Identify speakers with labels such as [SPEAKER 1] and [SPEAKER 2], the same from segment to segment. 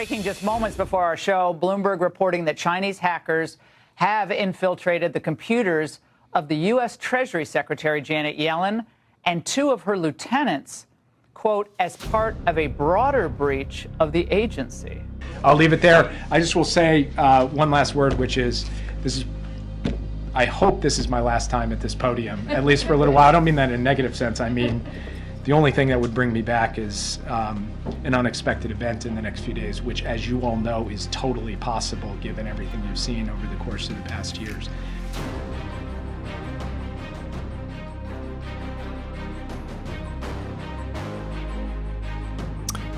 [SPEAKER 1] Breaking just moments before our show, Bloomberg reporting that Chinese hackers have infiltrated the computers of the U.S. Treasury Secretary Janet Yellen and two of her lieutenants, quote, as part of a broader breach of the agency.
[SPEAKER 2] I'll leave it there. I just will say one last word, which is I hope this is my last time at this podium, at least for a little while. I don't mean that in a negative sense. I mean, the only thing that would bring me back is an unexpected event in the next few days, which, as you all know, is totally possible given everything you've seen over the course of the past years.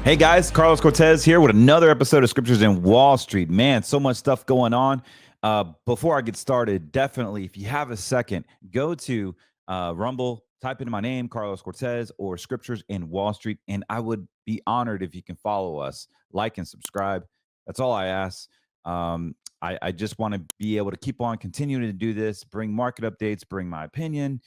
[SPEAKER 3] Hey guys, Carlos Cortez here with another episode of Scriptures in Wall Street. Man, so much stuff going on. Before I get started, definitely, if you have a second, go to Rumble, type in my name, Carlos Cortez, or Scriptures in Wall Street, and I would be honored if you can follow us, like and subscribe. That's all I ask. I just want to be able to keep on continuing to do this, bring market updates, bring my opinion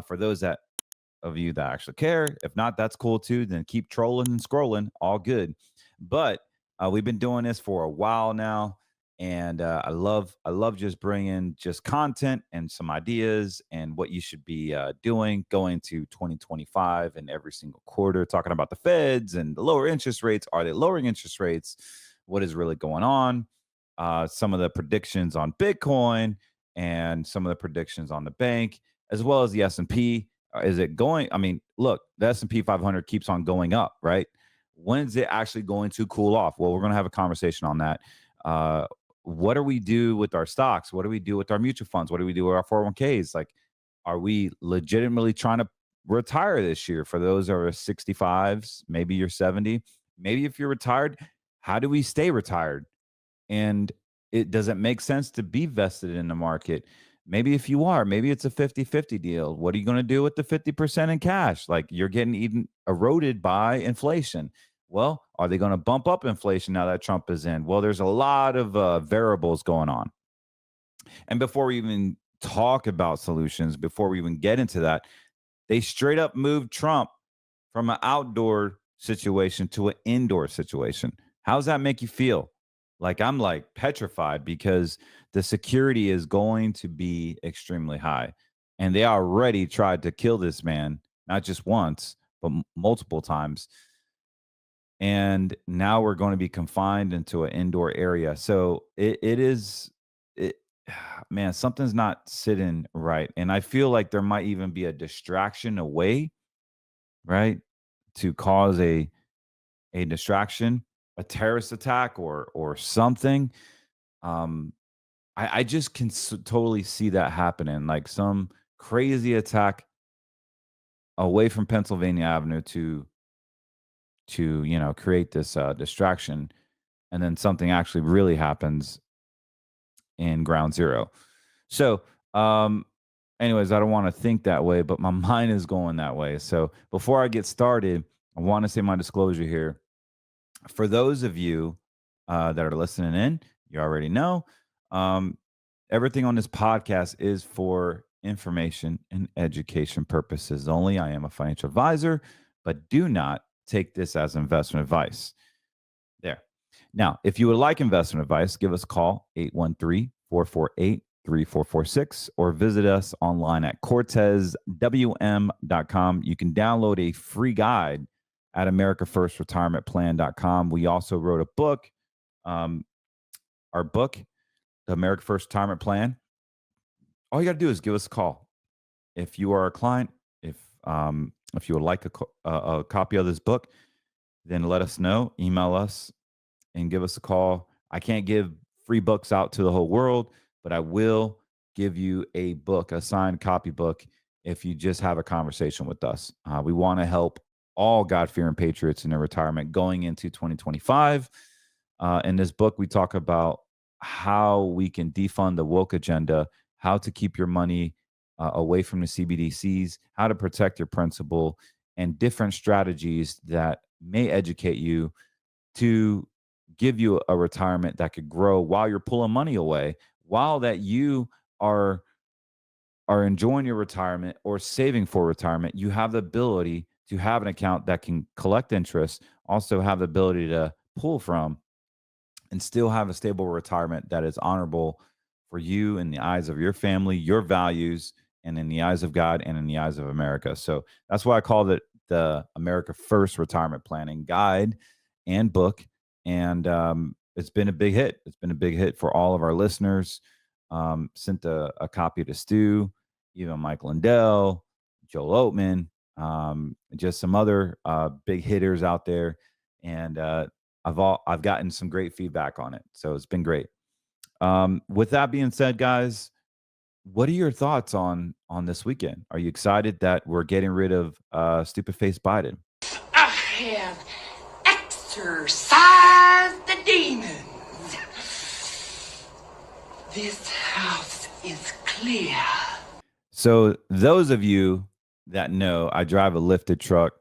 [SPEAKER 3] for those of you that actually care. If not, that's cool too. Then keep trolling and scrolling, all good. But we've been doing this for a while now, and I love just bringing just content and some ideas and what you should be doing going to 2025 and every single quarter, talking about the Feds and the lower interest rates. Are they lowering interest rates? What is really going on? Some of the predictions on Bitcoin and some of the predictions on the bank, as well as the S&P. Is it going? I mean, look, the S&P 500 keeps on going up, right? When is it actually going to cool off? Well, we're going to have a conversation on that. What do we do with our stocks? What do we do with our mutual funds? What do we do with our 401ks? Like, are we legitimately trying to retire this year for those who are 65s? Maybe you're 70. Maybe if you're retired, how do we stay retired? And it doesn't make sense to be vested in the market. Maybe if you are, maybe it's a 50-50 deal. What are you going to do with the 50% in cash? Like, you're getting even eroded by inflation. Well, are they going to bump up inflation now that Trump is in? Well, there's a lot of variables going on. And before we even talk about solutions, before we even get into that, they straight up moved Trump from an outdoor situation to an indoor situation. How does that make you feel? Like, I'm like petrified because the security is going to be extremely high. And they already tried to kill this man, not just once, but multiple times. And now we're going to be confined into an indoor area. So man, something's not sitting right. And I feel like there might even be a distraction away, right? To cause a distraction, a terrorist attack or something. I just can totally see that happening, like some crazy attack away from Pennsylvania Avenue to create this distraction, and then something actually really happens in ground zero. So anyways, I don't want to think that way, but my mind is going that way. So before I get started, I want to say my disclosure here. For those of you that are listening in, you already know, everything on this podcast is for information and education purposes only. I am a financial advisor, but do not take this as investment advice. There. Now, if you would like investment advice, give us a call, 813-448-3446, or visit us online at cortezwm.com. You can download a free guide at americafirstretirementplan.com. We also wrote a book, our book, The America First Retirement Plan. All you got to do is give us a call. If you are a client, if you would like a copy of this book, then let us know. Email us and give us a call. I can't give free books out to the whole world, but I will give you a book, a signed copy book, if you just have a conversation with us. We want to help all God-fearing patriots in their retirement going into 2025. In this book, we talk about how we can defund the woke agenda, how to keep your money away from the CBDCs, how to protect your principal, and different strategies that may educate you to give you a retirement that could grow while you're pulling money away, while that you are enjoying your retirement or saving for retirement. You have the ability to have an account that can collect interest, also have the ability to pull from and still have a stable retirement that is honorable for you in the eyes of your family, your values, and in the eyes of God and in the eyes of America. So that's why I called it the America First Retirement Planning Guide and book. And it's been a big hit. It's been a big hit for all of our listeners. Sent a copy to Stu, even Mike Lindell, Joel Oatman, just some other big hitters out there. And I've gotten some great feedback on it. So it's been great. With that being said, guys, what are your thoughts on this weekend? Are you excited that we're getting rid of stupid face Biden?
[SPEAKER 4] I have exorcised the demons. This house is clear.
[SPEAKER 3] So those of you that know, I drive a lifted truck,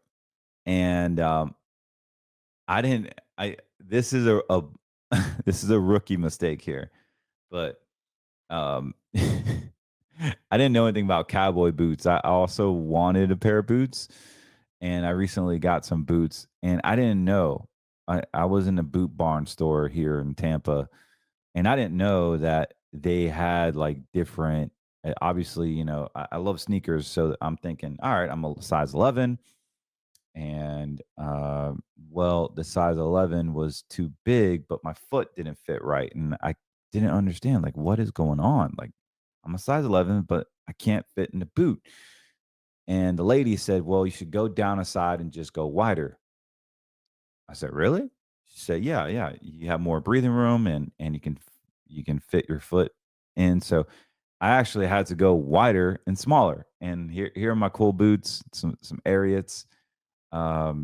[SPEAKER 3] and this is a this is a rookie mistake here, but I didn't know anything about cowboy boots. I also wanted a pair of boots, and I recently got some boots, and I didn't know. I was in a boot barn store here in Tampa, and I didn't know that they had like different. Obviously, I love sneakers, so I'm thinking, all right, I'm a size 11, and well, the size 11 was too big, but my foot didn't fit right, and I didn't understand like what is going on. Like, I'm a size 11, but I can't fit in the boot. And the lady said, well, you should go down a side and just go wider. I said, really? She said, yeah. You have more breathing room, and you can fit your foot in. So I actually had to go wider and smaller. And here are my cool boots, some Ariats. I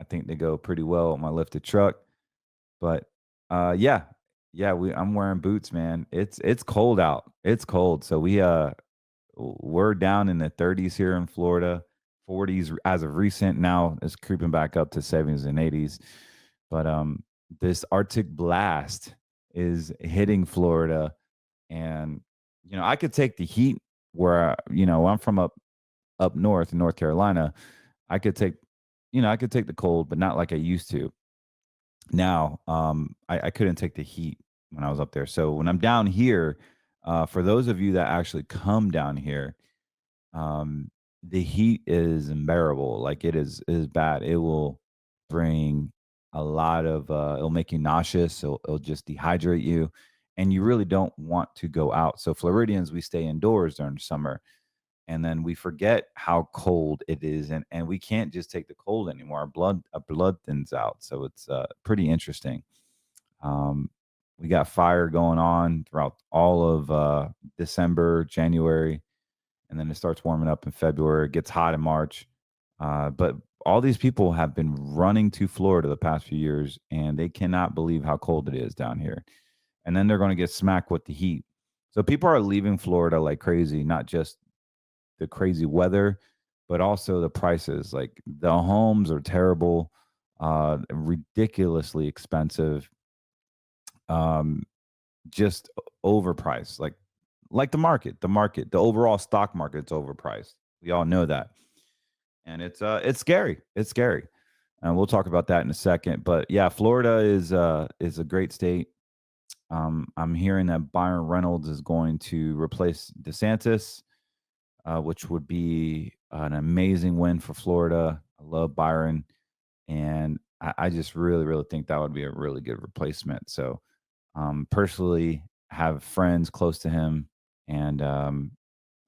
[SPEAKER 3] think they go pretty well on my lifted truck. But yeah, I'm wearing boots, man. It's cold out. It's cold. So we're down in the 30s here in Florida, 40s as of recent. Now it's creeping back up to 70s and 80s. But this Arctic blast is hitting Florida, and I could take the heat where I'm from up north in North Carolina. I could take the cold, but not like I used to. Now, I couldn't take the heat when I was up there. So when I'm down here, for those of you that actually come down here, the heat is unbearable. Like it is bad. It will bring a lot of it'll make you nauseous. It'll just dehydrate you, and you really don't want to go out. So Floridians, we stay indoors during the summer, and then we forget how cold it is, and we can't just take the cold anymore. Our blood thins out. So it's pretty interesting. We got fire going on throughout all of December, January, and then it starts warming up in February. It gets hot in March. But all these people have been running to Florida the past few years, and they cannot believe how cold it is down here. And then they're going to get smacked with the heat. So people are leaving Florida like crazy, not just the crazy weather, but also the prices. Like the homes are terrible, ridiculously expensive, just overpriced. Like the market, the overall stock market's overpriced. We all know that, and it's scary. It's scary, and we'll talk about that in a second. But yeah, Florida is a great state. I'm hearing that Byron Reynolds is going to replace DeSantis, which would be an amazing win for Florida. I love Byron, and I just really, really think that would be a really good replacement. So, personally, have friends close to him, and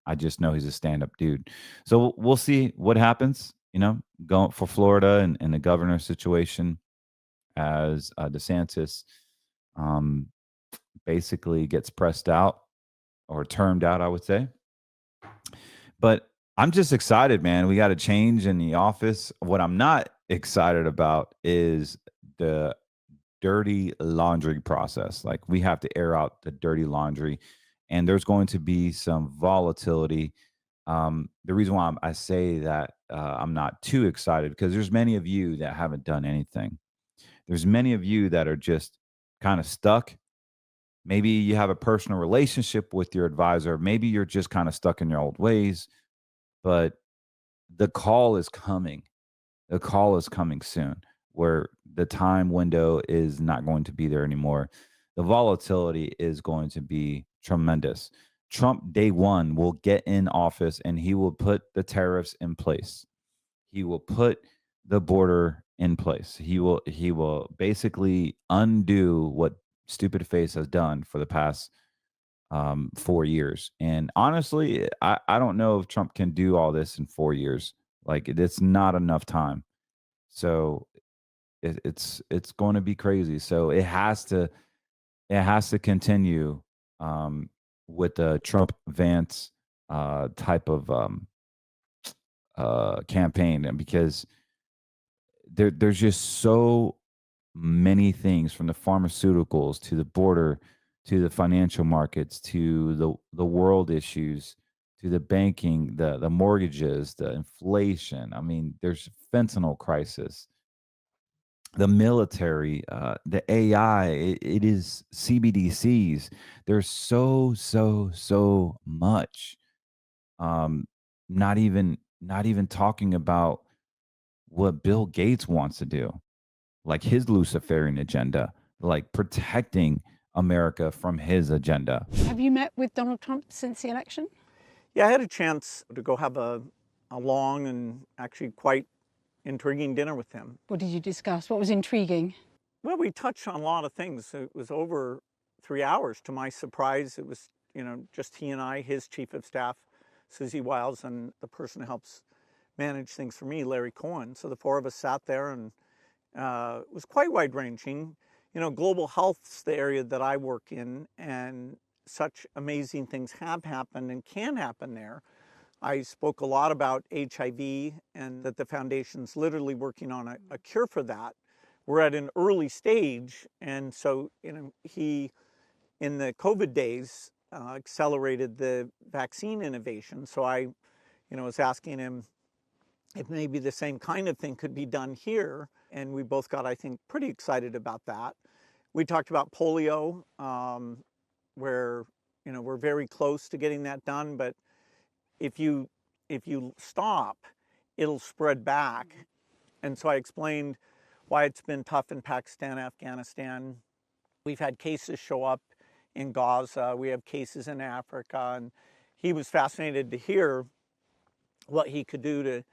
[SPEAKER 3] I just know he's a stand-up dude. So we'll see what happens. Going for Florida and the governor situation as DeSantis basically gets pressed out or termed out, I would say. But I'm just excited, man. We got a change in the office. What I'm not excited about is the dirty laundry process. Like we have to air out the dirty laundry, and there's going to be some volatility. The reason why I say that I'm not too excited, because there's many of you that haven't done anything. There's many of you that are just kind of stuck. Maybe you have a personal relationship with your advisor. Maybe you're just kind of stuck in your old ways, but the call is coming. The call is coming soon. where the time window is not going to be there anymore. The volatility is going to be tremendous. Trump, day one, will get in office and he will put the tariffs in place. He will put the border in place. He will basically undo what stupid face has done for the past 4 years. And honestly, I don't know if Trump can do all this in 4 years. Like, it's not enough time. So it's going to be crazy. So it has to continue with the Trump Vance type of campaign, and because there's just so many things, from the pharmaceuticals to the border to the financial markets to the world issues to the banking, the mortgages, the inflation. I mean, there's fentanyl crisis, the military, the AI, it is CBDCs. There's so much. Um, not even talking about what Bill Gates wants to do, like his Luciferian agenda, like protecting America from his agenda.
[SPEAKER 5] Have you met with Donald Trump since the election?
[SPEAKER 6] Yeah, I had a chance to go have a long and actually quite intriguing dinner with him.
[SPEAKER 5] What did you discuss? What was intriguing?
[SPEAKER 6] Well, we touched on a lot of things. It was over 3 hours. To my surprise, it was, just he and I, his chief of staff, Susie Wiles, and the person who helps manage things for me, Larry Cohen. So the four of us sat there, and it was quite wide-ranging. Global health's the area that I work in, and such amazing things have happened and can happen there. I spoke a lot about HIV and that the foundation's literally working on a cure for that. We're at an early stage, and so he, in the COVID days, accelerated the vaccine innovation. So I was asking him if maybe the same kind of thing could be done here, and we both got, I think, pretty excited about that. We talked about polio, where we're very close to getting that done, but if you stop, it'll spread back. And so I explained why it's been tough in Pakistan, Afghanistan. We've had cases show up in Gaza. We have cases in Africa. And he was fascinated to hear what he could do to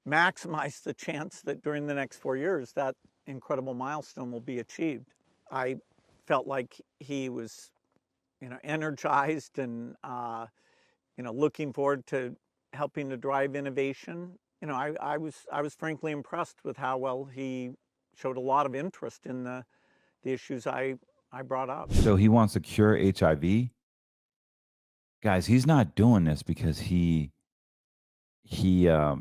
[SPEAKER 6] maximize the chance that during the next 4 years, that incredible milestone will be achieved. I felt like he was, energized and, looking forward to helping to drive innovation. I was frankly impressed with how well he showed a lot of interest in the issues I brought up.
[SPEAKER 3] So he wants to cure HIV. Guys, he's not doing this because he's not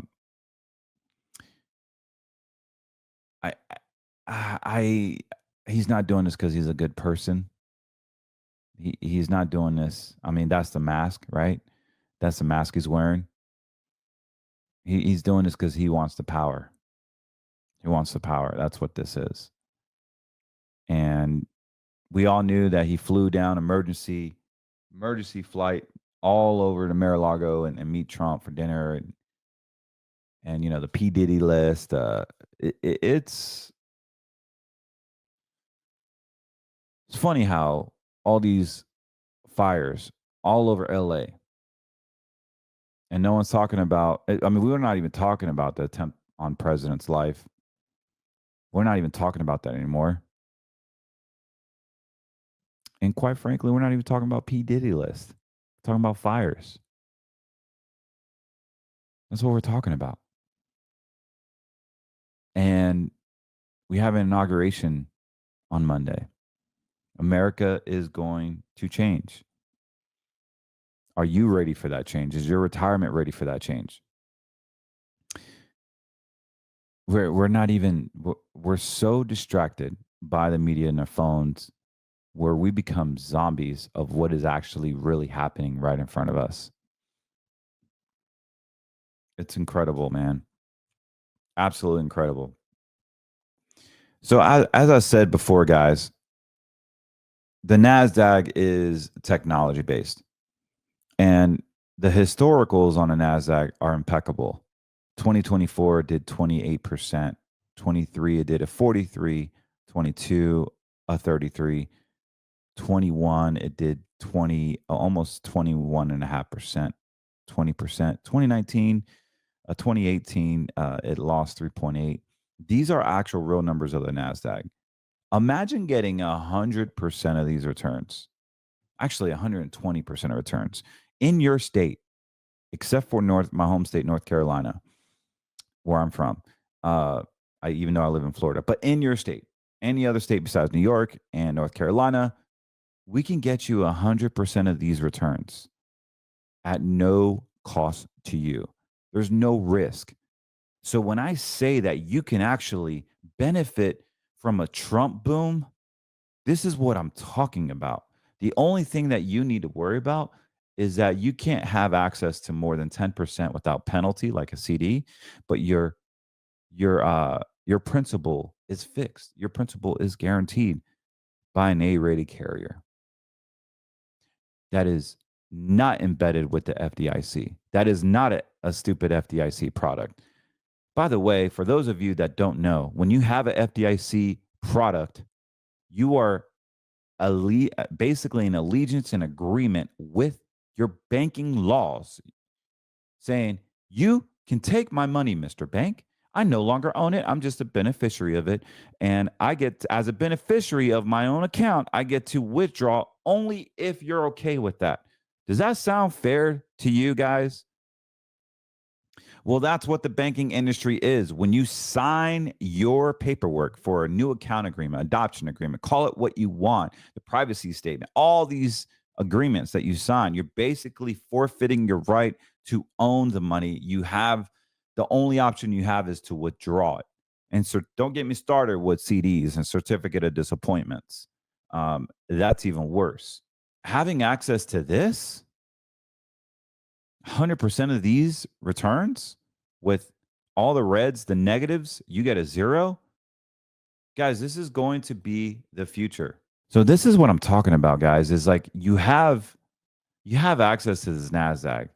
[SPEAKER 3] doing this because he's a good person. He's not doing this. I mean, that's the mask, right? That's the mask he's wearing. He's doing this because he wants the power. He wants the power. That's what this is. And we all knew that he flew down emergency flight all over to Mar-a-Lago and meet Trump for dinner, and the P. Diddy list. It's funny how all these fires all over LA, and no one's talking about. I mean, we were not even talking about the attempt on president's life. We're not even talking about that anymore. And quite frankly, we're not even talking about P. Diddy list. We're talking about fires. That's what we're talking about. And we have an inauguration on Monday. America is going to change. Are you ready for that change? Is your retirement ready for that change? We're so distracted by the media and our phones, where we become zombies of what is actually really happening right in front of us. It's incredible, man. Absolutely incredible. So as I said before, guys, the NASDAQ is technology based, and the historicals on the NASDAQ are impeccable. 2024 did 28%. 23, it did a 43, 22, a 33, 21, it did 20, almost 21.5%, 20%. 2019, 2018, it lost 3.8. These are actual real numbers of the NASDAQ. Imagine getting 100% of these returns, actually 120% of returns in your state, except for my home state, North Carolina, where I'm from. Even though I live in Florida, but in your state, any other state besides New York and North Carolina, we can get you 100% of these returns at no cost to you. There's no risk. So when I say that you can actually benefit from a Trump boom, this is what I'm talking about. The only thing that you need to worry about is that you can't have access to more than 10% without penalty, like a CD, but your principal is fixed. Your principal is guaranteed by an A-rated carrier that is not embedded with the FDIC. That is not a stupid FDIC product. By the way, for those of you that don't know, when you have an FDIC product, you are basically an allegiance and agreement with your banking laws, saying, you can take my money, Mr. Bank. I no longer own it. I'm just a beneficiary of it. And I get, as a beneficiary of my own account, I get to withdraw only if you're okay with that. Does that sound fair to you guys? Well, that's what the banking industry is. When you sign your paperwork for a new account agreement, adoption agreement, call it what you want, the privacy statement, all these agreements that you sign, you're basically forfeiting your right to own the money. The only option you have is to withdraw it. And so don't get me started with CDs and certificate of disappointments. That's even worse. Having access to this, 100% of these returns with all the reds, the negatives, you get a 0. Guys, this is going to be the future. So this is what I'm talking about, guys, is like you have access to this NASDAQ.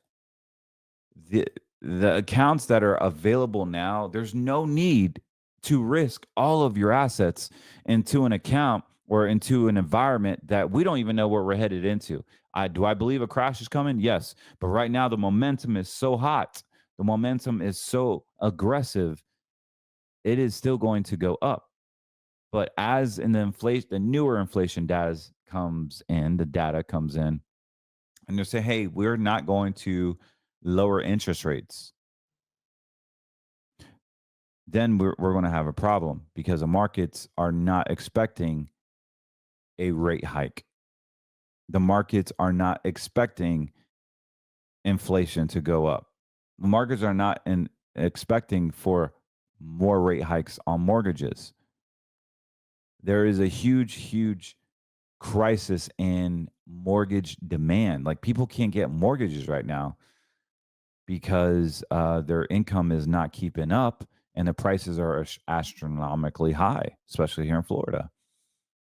[SPEAKER 3] The accounts that are available now, there's no need to risk all of your assets into an account or into an environment that we don't even know where we're headed into. Do I believe a crash is coming? Yes. But right now, the momentum is so hot. The momentum is so aggressive. It is still going to go up. But as in the newer inflation data comes in, and they say, hey, we're not going to lower interest rates, then we're going to have a problem because the markets are not expecting a rate hike. The markets are not expecting inflation to go up. The markets are not expecting for more rate hikes on mortgages. There is a huge, huge crisis in mortgage demand. Like people can't get mortgages right now because their income is not keeping up and the prices are astronomically high, especially here in Florida.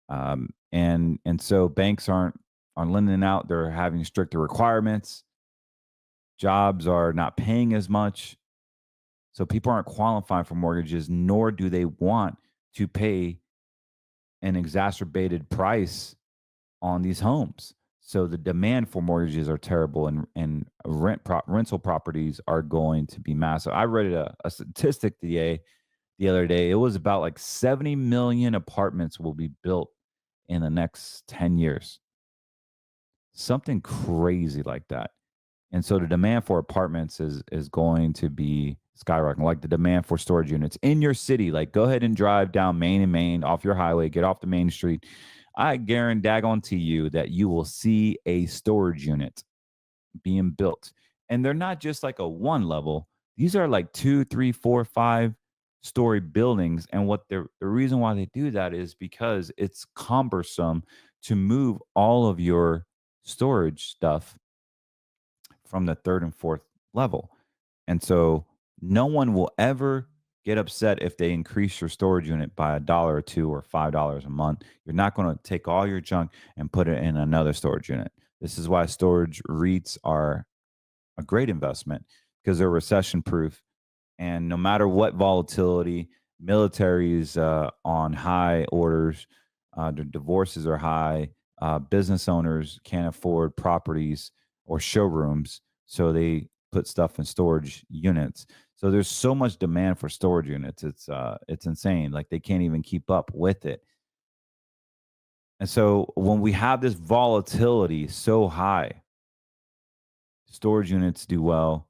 [SPEAKER 3] And so banks aren't lending out. They're having stricter requirements. Jobs are not paying as much. So people aren't qualifying for mortgages, nor do they want to pay an exacerbated price on these homes. So the demand for mortgages are terrible, and rental properties are going to be massive. I read a statistic the other day. It was about like 70 million apartments will be built in the next 10 years. Something crazy like that. And so the demand for apartments is going to be skyrocketing, like the demand for storage units in your city. Like go ahead and drive down Main off your highway, get off the main street. I guarantee you that you will see a storage unit being built. And they're not just like a one level. These are like 2, 3, 4, 5-story buildings. And the reason why they do that is because it's cumbersome to move all of your storage stuff from the 3rd and 4th level. And so no one will ever get upset if they increase your storage unit by $1 or $2 or $5 a month. You're not going to take all your junk and put it in another storage unit. This is why storage REITs are a great investment, because they're recession proof. And no matter what volatility, militaries on high orders, the divorces are high, business owners can't afford properties or showrooms, so they put stuff in storage units. So there's so much demand for storage units. It's insane. Like they can't even keep up with it. And so when we have this volatility so high, storage units do well.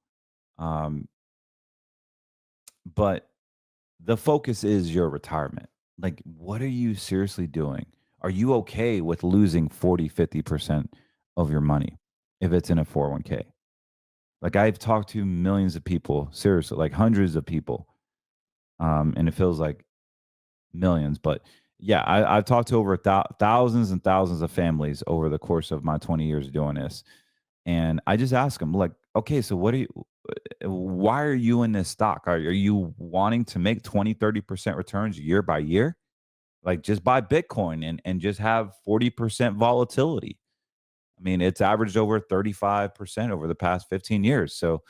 [SPEAKER 3] But the focus is your retirement. Like, what are you seriously doing? Are you okay with losing 40, 50% of your money if it's in a 401k? Like, I've talked to millions of people, seriously, like hundreds of people. And it feels like millions, but yeah, I've talked to over thousands and thousands of families over the course of my 20 years doing this. And I just ask them, like, okay, so why are you in this stock? Are you wanting to make 20, 30% returns year by year? Like just buy Bitcoin and just have 40% volatility. I mean, it's averaged over 35% over the past 15 years. So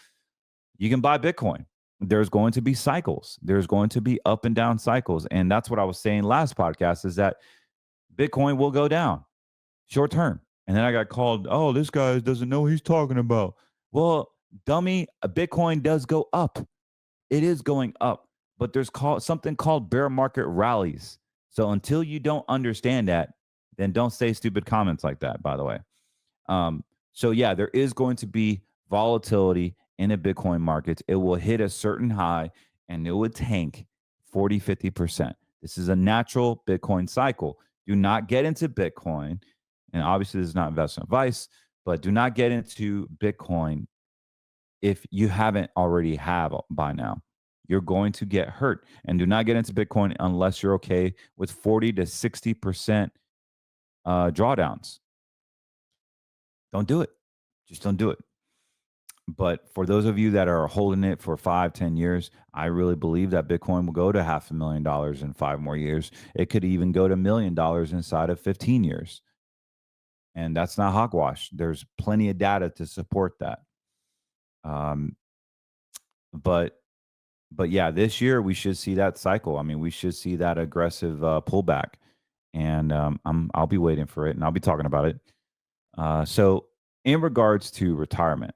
[SPEAKER 3] you can buy Bitcoin. There's going to be cycles. There's going to be up and down cycles. And that's what I was saying last podcast is that Bitcoin will go down short term. And then I got called, oh, this guy doesn't know what he's talking about. Well, dummy, a Bitcoin does go up. It is going up, but there's something called bear market rallies. So until you don't understand that, then don't say stupid comments like that, by the way. So yeah, there is going to be volatility in the Bitcoin markets. It will hit a certain high and it would tank 40, 50%. This is a natural Bitcoin cycle. Do not get into Bitcoin. And obviously, this is not investment advice, but do not get into Bitcoin if you haven't already have by now. You're going to get hurt. And do not get into Bitcoin unless you're okay with 40 to 60% drawdowns. Don't do it. Just don't do it. But for those of you that are holding it for 5-10 years, I really believe that Bitcoin will go to $500,000 in 5 more years. It could even go to $1 million inside of 15 years. And that's not hogwash. There's plenty of data to support that. But yeah, this year we should see that cycle. I mean, we should see that aggressive pullback, and I'll be waiting for it, and I'll be talking about it. So, in regards to retirement,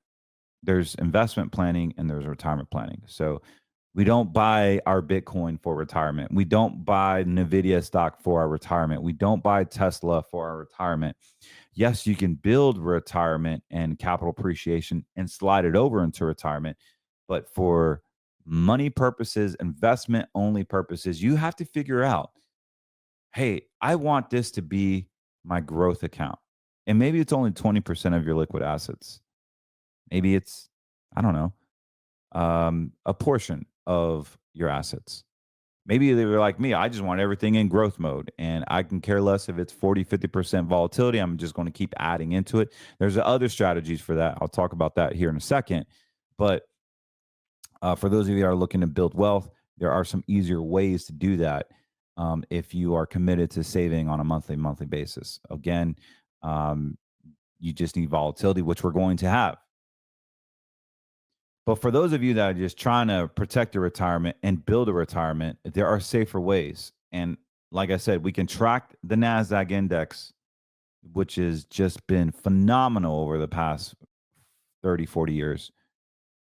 [SPEAKER 3] there's investment planning and there's retirement planning. So, we don't buy our Bitcoin for retirement. We don't buy NVIDIA stock for our retirement. We don't buy Tesla for our retirement. Yes, you can build retirement and capital appreciation and slide it over into retirement. But for money purposes, investment only purposes, you have to figure out, hey, I want this to be my growth account. And maybe it's only 20% of your liquid assets. Maybe it's, I don't know, a portion of your assets. Maybe they were like me. I just want everything in growth mode and I can care less if it's 40, 50% volatility. I'm just going to keep adding into it. There's other strategies for that. I'll talk about that here in a second. But for those of you that are looking to build wealth, there are some easier ways to do that if you are committed to saving on a monthly basis. Again, you just need volatility, which we're going to have. But for those of you that are just trying to protect your retirement and build a retirement, there are safer ways. And like I said, we can track the NASDAQ index, which has just been phenomenal over the past 30, 40 years,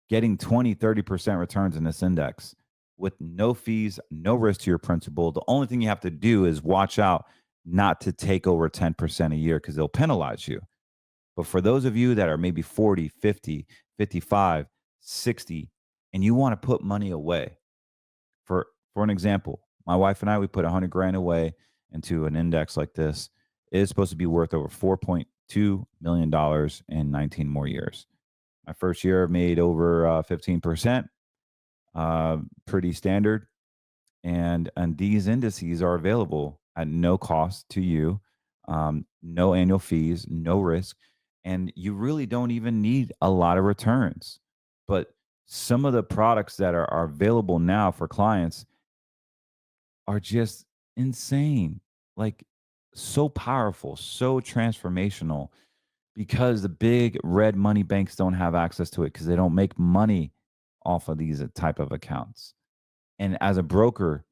[SPEAKER 3] getting 20, 30% returns in this index with no fees, no risk to your principal. The only thing you have to do is watch out not to take over 10% a year because they'll penalize you. But for those of you that are maybe 40, 50, 55, 60, and you want to put money away, for an example, my wife and I, we put 100 grand away into an index like this. It is supposed to be worth over $4.2 million in 19 more years. My first year I made over 15%, pretty standard. And these indices are available at no cost to you, no annual fees, no risk. And you really don't even need a lot of returns. But some of the products that are available now for clients are just insane, like so powerful, so transformational, because the big red money banks don't have access to it because they don't make money off of these type of accounts. And as a broker,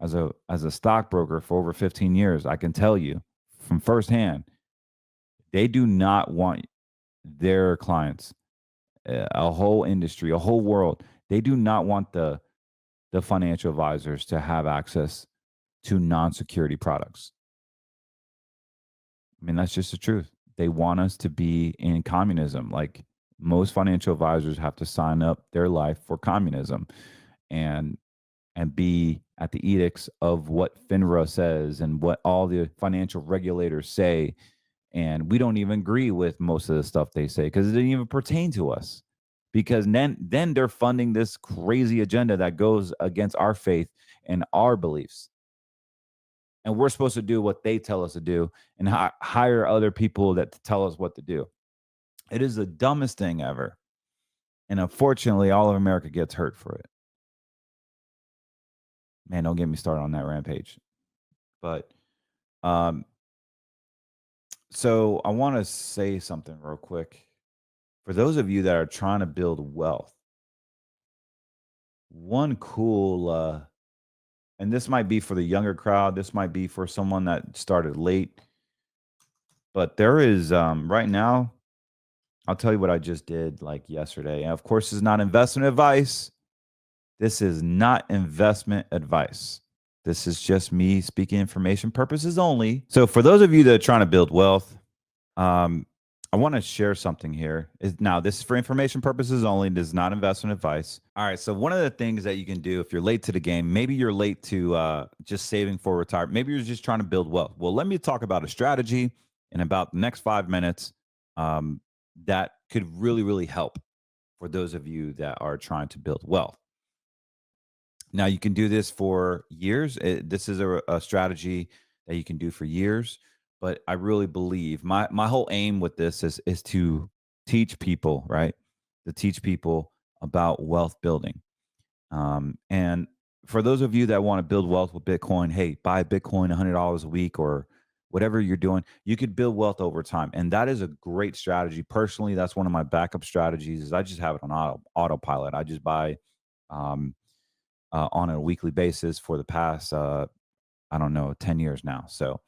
[SPEAKER 3] as a stockbroker for over 15 years, I can tell you from firsthand, they do not want their clients, a whole industry, a whole world. They do not want the financial advisors to have access to non-security products. I mean, that's just the truth. They want us to be in communism. Like, most financial advisors have to sign up their life for communism and be at the edicts of what FINRA says and what all the financial regulators say. And we don't even agree with most of the stuff they say because it didn't even pertain to us. Because then they're funding this crazy agenda that goes against our faith and our beliefs. And we're supposed to do what they tell us to do and hire other people that tell us what to do. It is the dumbest thing ever. And unfortunately, all of America gets hurt for it. Man, don't get me started on that rampage. But so I want to say something real quick. For those of you that are trying to build wealth, one cool, and this might be for the younger crowd, this might be for someone that started late, but there is right now, I'll tell you what I just did like yesterday. And of course, it's not investment advice. This is not investment advice. This is just me speaking information purposes only. So for those of you that are trying to build wealth, I want to share something here. Now, this is for information purposes only. This is not investment advice. All right. So one of the things that you can do if you're late to the game, maybe you're late to just saving for retirement. Maybe you're just trying to build wealth. Well, let me talk about a strategy in about the next 5 minutes that could really, really help for those of you that are trying to build wealth. Now, you can do this for years. This is a strategy that you can do for years. But I really believe my whole aim with this is to teach people, right? To teach people about wealth building. And for those of you that want to build wealth with Bitcoin, hey, buy Bitcoin $100 a week or whatever you're doing, you could build wealth over time. And that is a great strategy. Personally, that's one of my backup strategies is I just have it on autopilot. I just buy on a weekly basis for the past, 10 years now. So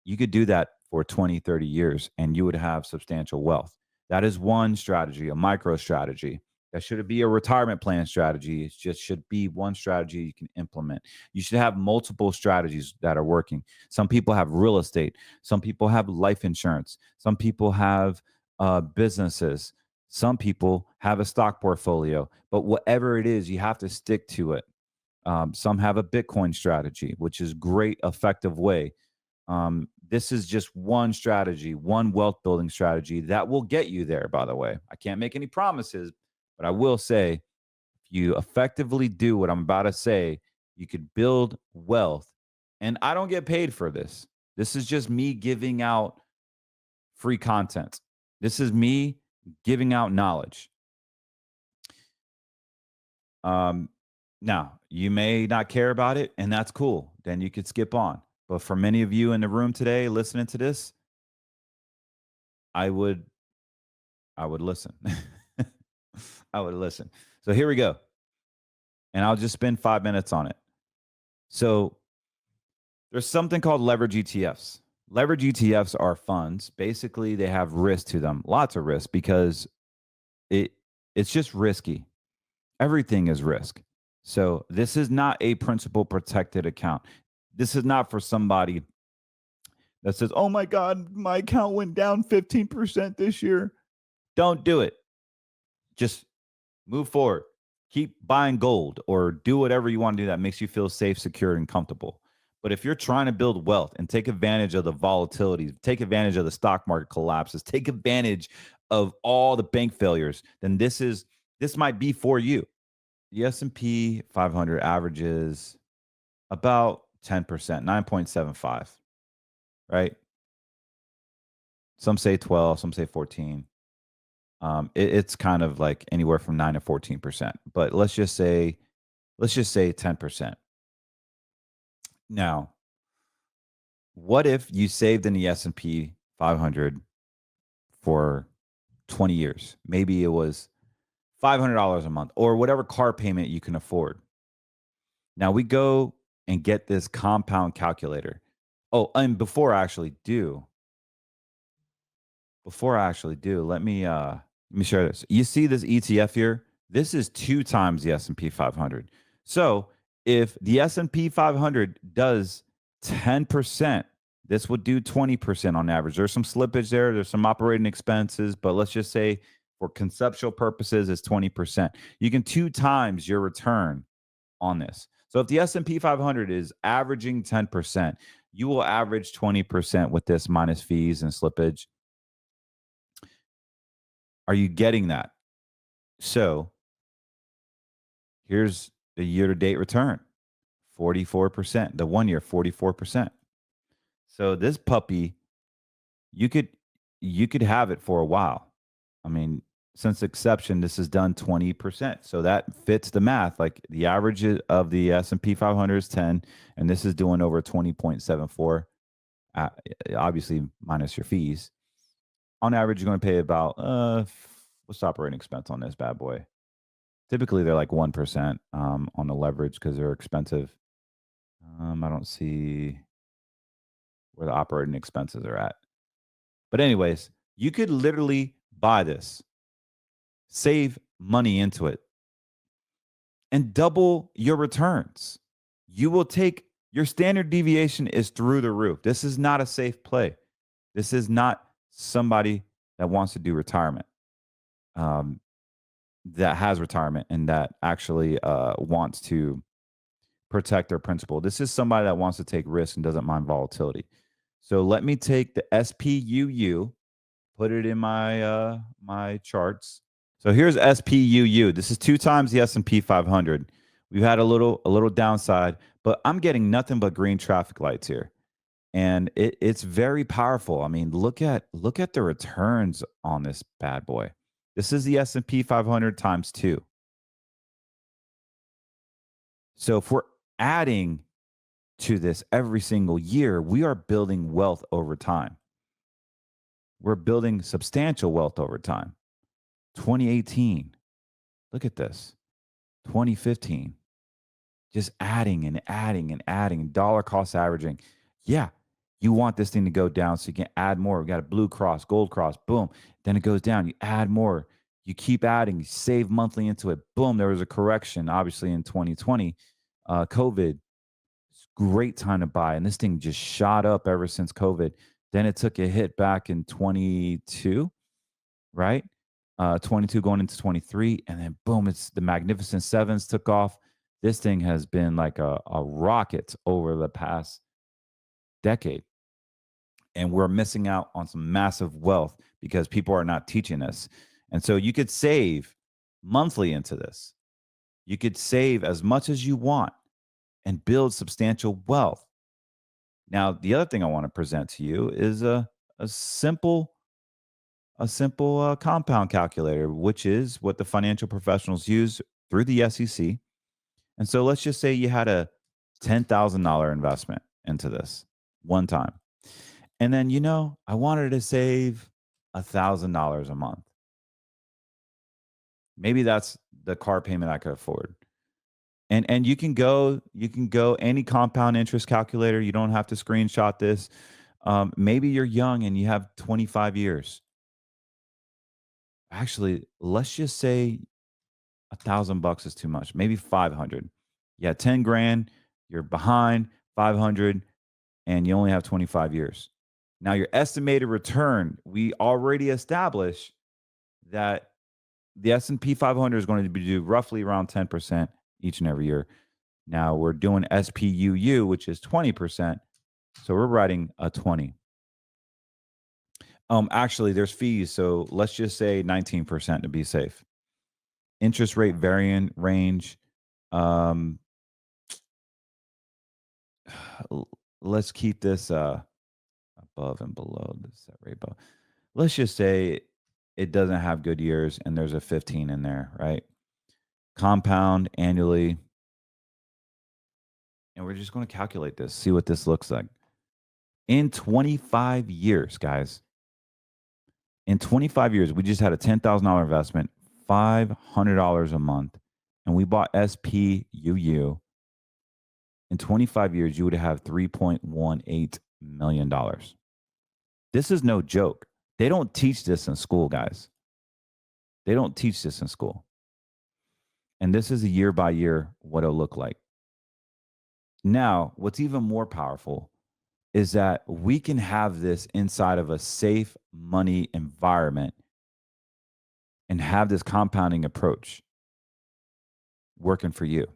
[SPEAKER 3] you could do that for 20, 30 years and you would have substantial wealth. That is one strategy, a micro strategy. That should be a retirement plan strategy. It just should be one strategy you can implement. You should have multiple strategies that are working. Some people have real estate. Some people have life insurance. Some people have businesses. Some people have a stock portfolio. But whatever it is, you have to stick to it. Some have a Bitcoin strategy, which is great, effective way. This is just one strategy, one wealth building strategy that will get you there, by the way. I can't make any promises, but I will say if you effectively do what I'm about to say, you could build wealth. And I don't get paid for this. This is just me giving out free content. This is me giving out knowledge. Now, you may not care about it, and that's cool. Then you could skip on. But for many of you in the room today listening to this, I would listen. I would listen. So here we go. And I'll just spend 5 minutes on it. So there's something called leverage ETFs. Leverage ETFs are funds. Basically, they have risk to them, lots of risk because it's just risky. Everything is risk. So this is not a principal protected account. This is not for somebody that says, oh my God, my account went down 15% this year. Don't do it. Just move forward. Keep buying gold or do whatever you want to do that makes you feel safe, secure, and comfortable. But if you're trying to build wealth and take advantage of the volatility, take advantage of the stock market collapses, take advantage of all the bank failures, then this might be for you. The S&P 500 averages about 10%, 9.75, right? Some say 12, some say 14. It's kind of like anywhere from 9 to 14%, but let's just say 10%. Now, what if you saved in the S&P 500 for 20 years? Maybe it was $500 a month or whatever car payment you can afford. Now we go and get this compound calculator. Oh, and before I actually do, let me share this. You see this ETF here? This is 2 times the S&P 500. So if the S&P 500 does 10%, this would do 20% on average. There's some slippage there. There's some operating expenses, but let's just say for conceptual purposes, it's 20%. You can 2 times your return on this. So if the S&P 500 is averaging 10%, you will average 20% with this minus fees and slippage. Are you getting that? So here's the year-to-date return, 44%. The 1 year, 44%. So this puppy, you could have it for a while. I mean, since inception, this has done 20%. So that fits the math. Like the average of the S&P 500 is 10, and this is doing over 20.74, obviously minus your fees. On average, you're going to pay about, what's the operating expense on this bad boy? Typically, they're like 1% on the leverage because they're expensive. I don't see where the operating expenses are at. But anyways, you could literally buy this, save money into it, and double your returns. You will take your standard deviation is through the roof. This is not a safe play. This is not somebody that wants to do retirement, that has retirement and that actually wants to protect their principal. This is somebody that wants to take risks and doesn't mind volatility. So let me take the SPUU, put it in my my charts. So here's SPUU. This is 2 times the S&P 500. We've had a little downside, but I'm getting nothing but green traffic lights here. And it's very powerful. I mean, look at the returns on this bad boy. This is the S&P 500 times 2. So if we're adding to this every single year, we are building wealth over time. We're building substantial wealth over time. 2018, look at this. 2015, just adding and adding and adding, dollar cost averaging. Yeah, you want this thing to go down so you can add more. We got a blue cross, gold cross, boom. Then it goes down. You add more. You keep adding. You save monthly into it. Boom, there was a correction, obviously, in 2020. COVID, great time to buy. And this thing just shot up ever since COVID. Then it took a hit back in 22, right? 22 going into 23. And then boom, it's the Magnificent Sevens took off. This thing has been like a rocket over the past decade. And we're missing out on some massive wealth because people are not teaching us. And so you could save monthly into this. You could save as much as you want and build substantial wealth. Now, the other thing I want to present to you is a simple compound calculator, which is what the financial professionals use through the SEC. And so let's just say you had a $10,000 investment into this one time. And then, I wanted to save $1,000 a month. Maybe that's the car payment I could afford. And you can go any compound interest calculator. You don't have to screenshot this. Maybe you're young and you have 25 years. Actually, let's just say $1,000 is too much. Maybe 500. Yeah, 10 grand. You're behind 500, and you only have 25 years. Now, your estimated return, we already established that the S&P 500 is going to do roughly around 10% each and every year. Now we're doing SPUU, which is 20%. So we're writing a 20. Actually, there's fees. So let's just say 19% to be safe. Interest rate variant range. Let's keep this above and below this rate. Let's just say it doesn't have good years and there's a 15 in there, right? Compound annually. And we're just going to calculate this, see what this looks like. In 25 years, guys, in 25 years, we just had a $10,000 investment, $500 a month, and we bought SPUU. in 25 years, you would have $3.18 million. This is no joke. They don't teach this in school, guys. They don't teach this in school. And this is a year by year what it'll look like. Now, what's even more powerful is that we can have this inside of a safe money environment and have this compounding approach working for you.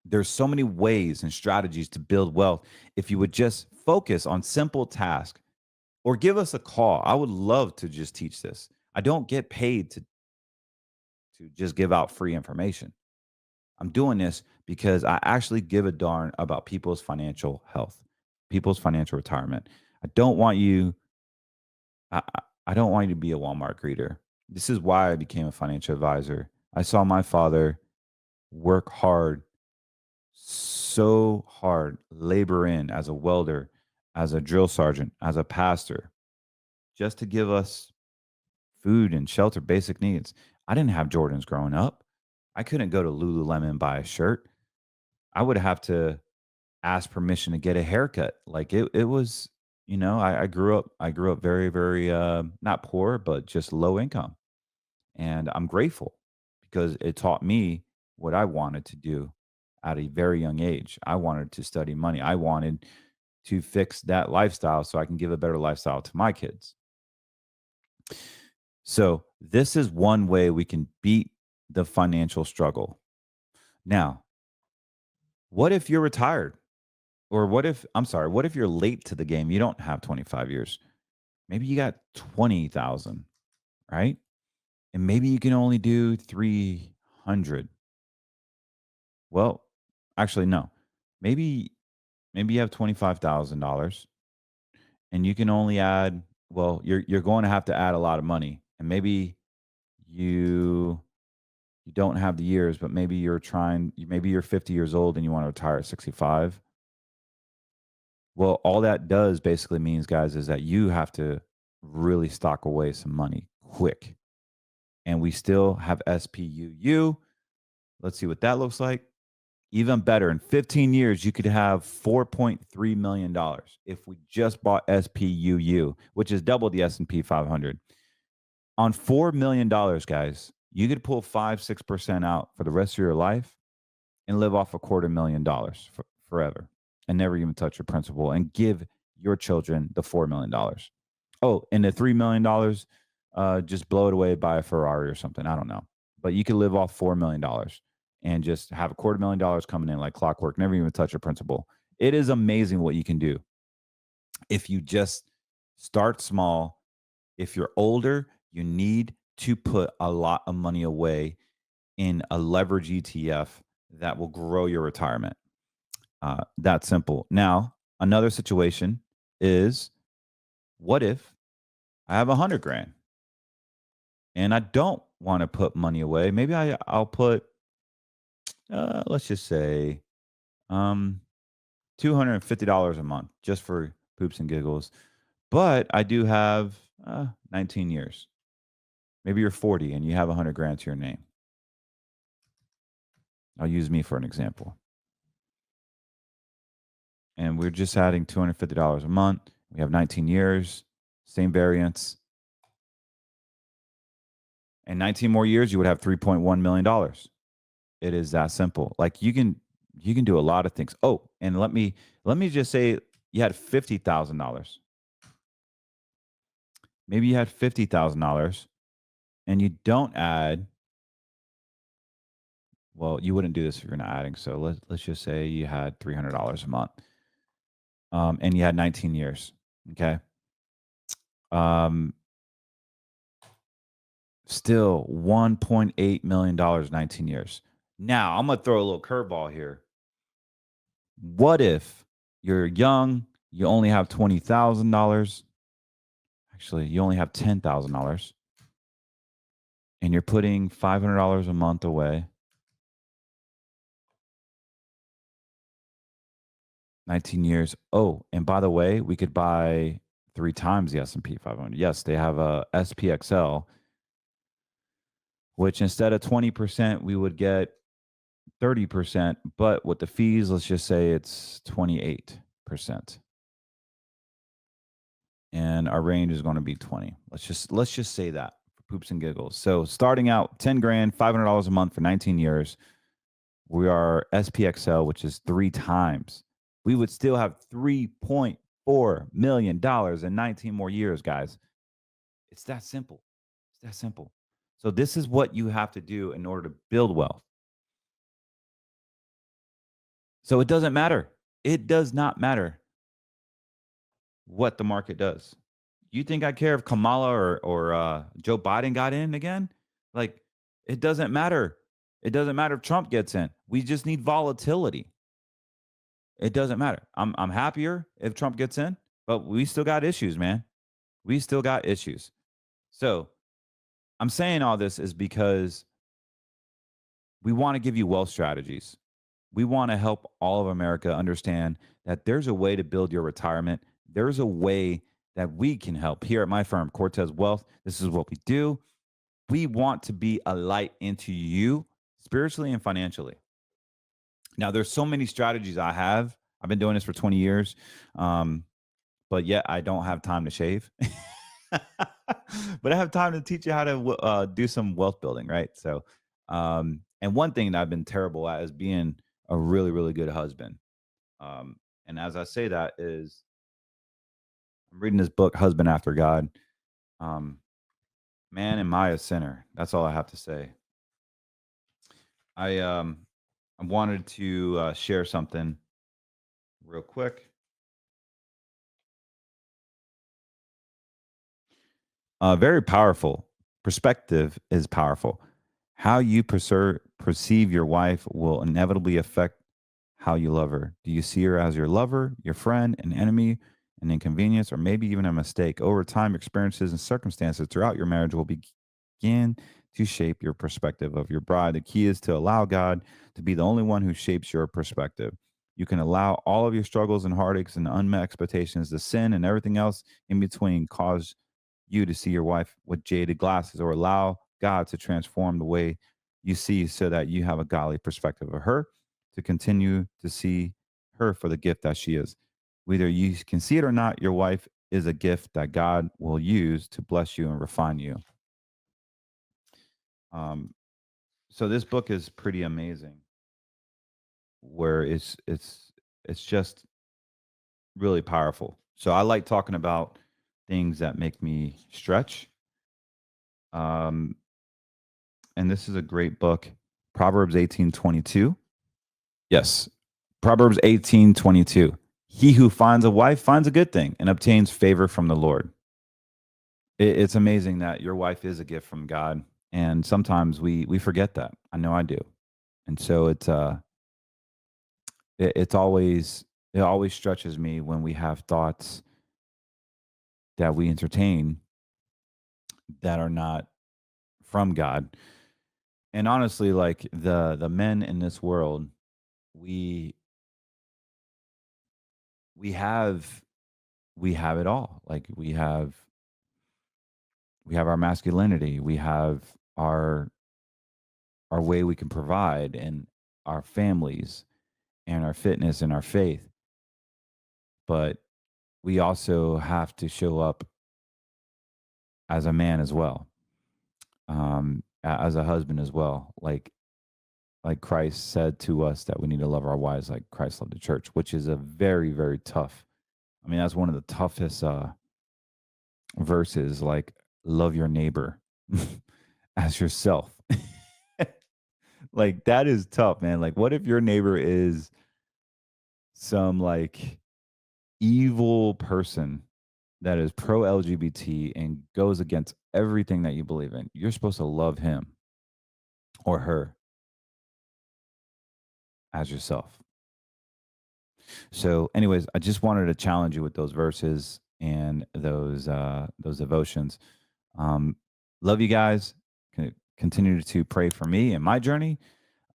[SPEAKER 3] There's so many ways and strategies to build wealth if you would just focus on simple tasks or give us a call. I would love to just teach this. I don't get paid to just give out free information. I'm doing this because I actually give a darn about people's financial health, people's financial retirement. I don't want you I don't want you to be a Walmart greeter. This is why I became a financial advisor. I saw my father work hard, so hard, labor in as a welder, as a drill sergeant, as a pastor, just to give us food and shelter, basic needs. I didn't have Jordans growing up. I couldn't go to Lululemon and buy a shirt. I would have to ask permission to get a haircut. Like it was, I grew up very, very not poor, but just low income. And I'm grateful because it taught me what I wanted to do at a very young age. I wanted to study money. I wanted to fix that lifestyle so I can give a better lifestyle to my kids. So this is one way we can beat the financial struggle. Now, what if you're retired? Or what if you're late to the game? You don't have 25 years. Maybe you got 20,000, right? And maybe you can only do 300. Well, actually, no. Maybe you have $25,000 and you can only add, well, you're going to have to add a lot of money. And maybe you don't have the years, but maybe you're 50 years old and you want to retire at 65. Well, all that does basically means, guys, is that you have to really stock away some money quick. And we still have SPUU. Let's see what that looks like. Even better, in 15 years, you could have $4.3 million if we just bought SPUU, which is double the S&P 500. On $4 million, guys, you could pull 5-6% out for the rest of your life and live off $250,000 forever and never even touch your principal and give your children the $4 million. Oh, and the $3 million, just blow it away, buy a Ferrari or something. I don't know. But you could live off $4 million and just have $250,000 coming in like clockwork, never even touch your principal. It is amazing what you can do if you just start small. If you're older, you need to put a lot of money away in a leverage ETF that will grow your retirement. That simple. Now, another situation is, what if I have $100,000 and I don't want to put money away? Maybe I'll put, let's just say, $250 a month just for poops and giggles. But I do have 19 years. Maybe you're 40 and you have $100,000 to your name. I'll use me for an example. And we're just adding $250 a month. We have 19 years, same variance. And 19 more years, you would have $3.1 million. It is that simple. Like you can do a lot of things. Oh, and let me just say you had $50,000. Maybe you had $50,000 and you don't add. Well, you wouldn't do this if you're not adding. So let's just say you had $300 a month. And you had 19 years. Okay. Still $1.8 million, 19 years. Now I'm going to throw a little curveball here. What if you're young, you only have $20,000? Actually, you only have $10,000 and you're putting $500 a month away. 19 years. Oh, and by the way, we could buy 3 times the S&P 500. Yes, they have a SPXL, which instead of 20%, we would get 30%, but with the fees, let's just say it's 28%. And our range is going to be 20. Let's just say that for poops and giggles. So starting out 10 grand, $500 a month for 19 years. We are SPXL, which is 3 times. We would still have $3.4 million in 19 more years, guys. It's that simple. It's that simple. So this is what you have to do in order to build wealth. So it doesn't matter. It does not matter what the market does. You think I care if Kamala or Joe Biden got in again? Like, it doesn't matter. It doesn't matter if Trump gets in. We just need volatility. It doesn't matter. I'm happier if Trump gets in, but we still got issues, man. We still got issues. So I'm saying all this is because we want to give you wealth strategies. We want to help all of America understand that there's a way to build your retirement. There's a way that we can help here at my firm, Cortez Wealth. This is what we do. We want to be a light into you spiritually and financially. Now, there's so many strategies I have. I've been doing this for 20 years, but yet I don't have time to shave. But I have time to teach you how to do some wealth building, right? So, and one thing that I've been terrible at is being a really, really good husband. And as I say that is, I'm reading this book, Husband After God. Man, am I a sinner? That's all I have to say. I wanted to share something real quick. Very powerful. Perspective is powerful. How you perceive your wife will inevitably affect how you love her. Do you see her as your lover, your friend, an enemy, an inconvenience, or maybe even a mistake? Over time, experiences and circumstances throughout your marriage will begin to shape your perspective of your bride. The key is to allow God to be the only one who shapes your perspective. You can allow all of your struggles and heartaches and unmet expectations, the sin and everything else in between cause you to see your wife with jaded glasses, or allow God to transform the way you see so that you have a godly perspective of her, to continue to see her for the gift that she is. Whether you can see it or not, your wife is a gift that God will use to bless you and refine you. So this book is pretty amazing, where it's just really powerful. So I like talking about things that make me stretch. And this is a great book, Proverbs 18:22. Yes, Proverbs 18:22. He who finds a wife finds a good thing and obtains favor from the Lord. It's amazing that your wife is a gift from God. And sometimes we forget that. I know I do. And so it always stretches me when we have thoughts that we entertain that are not from God. And honestly, like the men in this world, we have it all. Like we have our masculinity, we have our way we can provide, and our families and our fitness and our faith. But we also have to show up as a man as well, as a husband as well. Like Christ said to us that we need to love our wives like Christ loved the church, which is a very, very tough. I mean, that's one of the toughest verses, like love your neighbor as yourself. Like that is tough, man. Like what if your neighbor is some like evil person that is pro LGBT and goes against everything that you believe in? You're supposed to love him or her as yourself. So anyways, I just wanted to challenge you with those verses and those devotions. Love you guys. Continue to pray for me and my journey,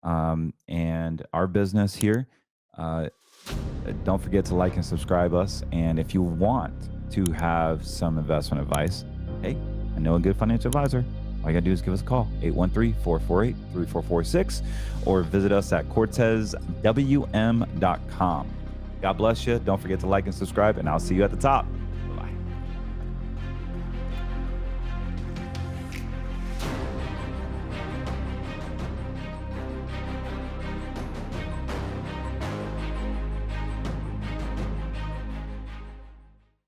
[SPEAKER 3] and our business here. Don't forget to like and subscribe us. And if you want to have some investment advice, hey, I know a good financial advisor. all you gotta do is give us a call, 813-448-3446, or visit us at cortezwm.com. God bless you. Don't forget to like and subscribe, and I'll see you at the top.